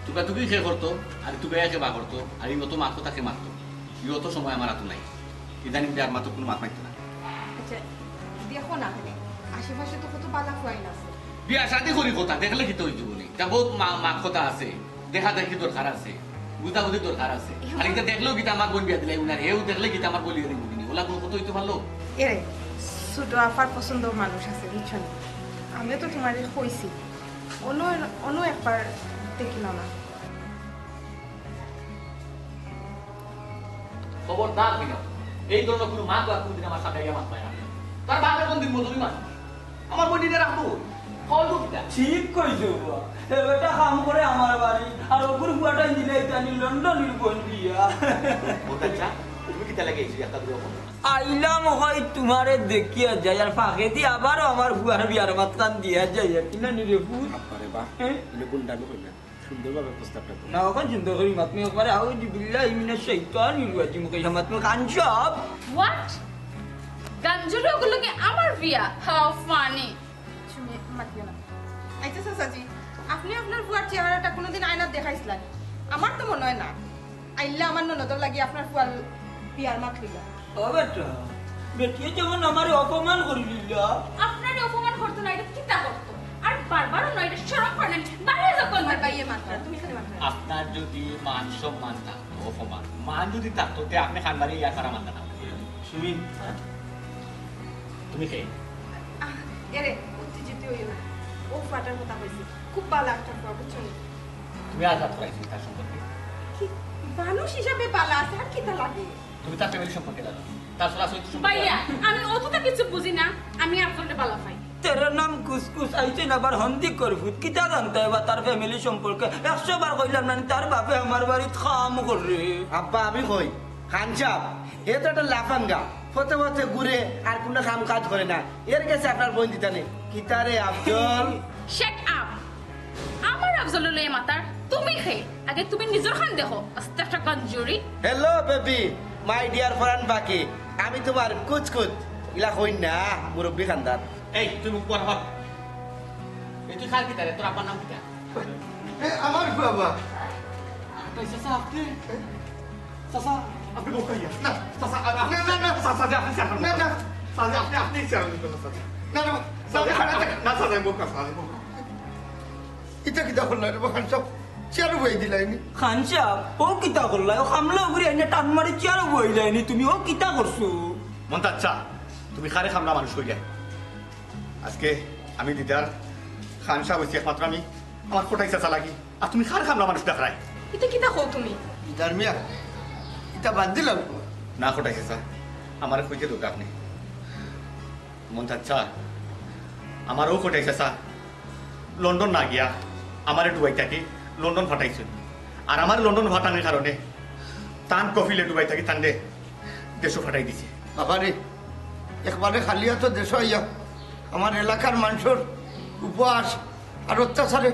টুকাটুকি খেয়ে করতো আর টুকা একে বা করতো আর এই মতো মারতো তাকে মারতো, ইয়ত সময় আমার হাতে নাই। ইদানিং আর মাত্র কোনো মাত মারতো না। আচ্ছা দেখো না এখানে আশেপাশে তো কত বালা ফুয়াইন আছে। বিয়া শাদি করি কথা দেখলে কি তো হইতে বলি তা বহুত মাত কথা আছে, দেখা দেখি দরকার আছে, বুঝাবুঝি দরকার আছে। আর এটা দেখলেও গীতা আমার বোন বিয়া দিলাই উনার হেউ দেখলে গীতা আমার বলি বুঝিনি ওলা কোনো কথা হইতে পারলো। এরে ছোট আপার পছন্দ মানুষ আছে বুঝছো না, আমিও তো তোমার কইছি অন্য একবার দেখিল না। খবরদার কিনা এই ধরনের কোনো মা তো আর কোনদিন আমার সামনে গিয়ে মাত পায় না। তার বাপের কোন দিন মজুরি মানুষ আমার বোন দিনে রাখবো ফলবো কিনা। ঠিক কইছো এটা কাম করে আমার বাড়ি আর ওপর বুয়াটা দিলে জানি লন্ডনের বোন বিয়া বলতেছা তুমি কিতা লাগে এই একটা দুটো আইলাম হয় তোমারে দেখিয়া যাই আর ফাঁকে দিয়ে আবারও আমার বুয়ার বিয়ার মাত্রান দিয়া যাই কিনা নিরে ফুল আরে বাহ, এটা গুন্ডানো কই না, সুন্দরভাবে প্রস্তাবটা তো না ওখান সুন্দর করি মাতমি ওখানে আউযু বিল্লাহি মিনাশ শাইতানির রাজিম কই মাতমি কানসব হোয়াট গাঞ্জুর ওগুলোকে আমার বিয়া, হাউ ফানি। শুনে মাতিও না। আচ্ছা চাচাজি, আপনি আপনার ফুয়ার চেহারাটা কোনোদিন আয়নাত দেখাইছিলেন? আমার তো মনে হয় না। আইলে আমার ননদর লাগি আপনার ফুয়ার বিয়ার মাত লইলা। ও বেটা বেটিয়ে যেমন আমার অপমান করি দিলা আপনারে অপমান করতো না, এটা কিতা করতো? আর বারবার নয়, এটা শরম করেন। বাইরে যখন তোমার বাইয়ে মাত্রা তুমি খালি মাত্রা। আপনার যদি মান সম্মান থাকতো অপমান মান যদি থাকতো তে আপনি খানবাড়ি ইয়ার পারা মানতে না সুমি তুমি কে এরে উত্তেজিত হইও না ও ফাটার কথা কইছি খুব ভালো একটা ফুয়া বুঝছো নি? তুমি আঘাত করাইছি তার সম্পর্কে কি মানুষ হিসাবে পালা আছে আর কি তা লাগে তুমি তার ফ্যামিলি সম্পর্কে জানো তার সরাসরি ভাইয়া আমি অতটা কিছু বুঝি না আমি আপনাকে ভালো পাই তের নাম কুসকুস আইছে না আবার হন্দি করফুত কিতা জানতে এবার তার ফ্যামিলি সম্পর্কে 100 বার কইলাম না তার বাপে আমার বাড়িতে খাম করে আব্বা আমি কই খান সাহেব এ তো একটা লাফাঙ্গা ফতে ফতে ঘুরে আর কোনো কাম কাজ করে না এর কাছে আপনার বোন দিতা নেই কিতারে আফজল শেট আপ আমার আফজল লয়ে মাতার তুমি খে আগে তুমি নিজের খান দেখো আস্তাফটা কঞ্জুরি হ্যালো বেবি মাই ডিয়ার ফরান বাকি আমি তোমার কুচকুচ ইলা কই না মুরব্বী খানদার এই তুই মুখ পর হক এই তুই খাল কিতারে তোর আব্বার নাম কিতা আমার বাবা তুই চাচা আপনি চাচা আপনি মুখ খাইয়া না চাচা না না না চাচা যে আপনি চাচা না না চাচা আপনি চাচা না না চাচা চাচা না চাচা মুখ কাছে মুখ এটা কিতা হল রে বাখান সব চেয়ার বই দিলাইনি খানসা ও কিতা করলা ও খামলা উগরে এনে টান মারি চেয়ার বই যায়নি তুমি ও কিতা করছো মন আচ্ছা তুমি খারে খামলা মানুষ হইলে আজকে আমি দিদার খান সাহেব হয়েছি একমাত্র আমি আমার ফোটাই চাচা লাগি আর তুমি খারে খামলা মানুষ দেখাই এটা কি দেখো তুমি ইদার মিয়া এটা বাদ দিলাম না ফোটাই চাচা আমার খুঁজে দোক আপনি মন আচ্ছা আমারও ফোটাই চাচা লন্ডন না গিয়া আমার ডুবাই থাকি লন্ডন ফাটাইছে আর আমার লন্ডন ফাটানোর কারণে টান কফিলে ডুবাই থাকি টান দে দেশও ফাটাই দিছে বাবারে একবারে খালি তো দেশ হইয়া আমার এলাকার মানুষের উপহাস আর অত্যাচারে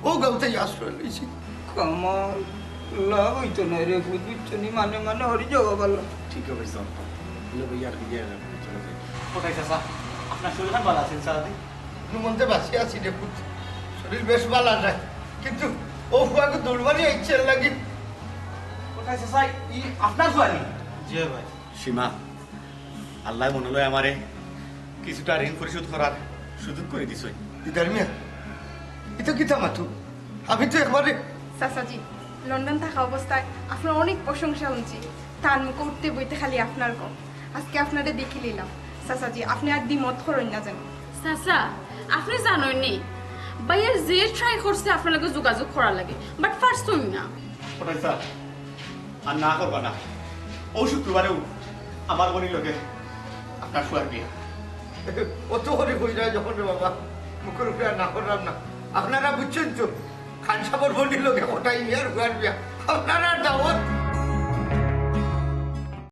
ও গাউতে আশ্রয় লইছি কামাল লাভ হইতো না রে বুঝছনি মানে মানে হরি যাওয়া ভালো ঠিক আছে ভাইয়া আর কি ফোটাই চাচা আপনার শরীর খান ভালো আছেন সারাদিন মনতে বাসি আছি রে পুত শরীর বেশ ভালো যায় কিন্তু ও ফুয়াকে দৌড়বানি ইচ্ছে লাগি ফোটাই চাচা ই আপনার জোয়ানি জি ভাই সীমা আল্লাহ মনে লয় আমারে কিছুটা ঋণ পরিশোধ করার সুযোগ করে দিছ ইদার মিয়া এটা কিতা মাথু আমি তো একবারে চাচাজি লন্ডন থাকা অবস্থায় আপনার অনেক প্রশংসা শুনছি তার মুখে উঠতে বইতে খালি আপনার গপ আজকে আপনারে দেখে নিলাম চাচাজি আপনি আর দ্বিমত করেন না যেন চাচা আপনি জানোই নি ভাইয়ার যে ট্রাই করছে আপনার লগে যোগাযোগ করা লাগে বাট ফার্স্ট তুমি না ফোটাই স্যার আর না করবা না ও শুক্রবারেও আমার বোনের লোকে আপনার শুয়ার বিয়া অত করে কইরা যখন রে বাবা মুখের উপরে আর না করলাম না আপনারা বুঝছেন তো খান সাবর বলিল ওটাই আর বিয়া আপনারা দাওয়াত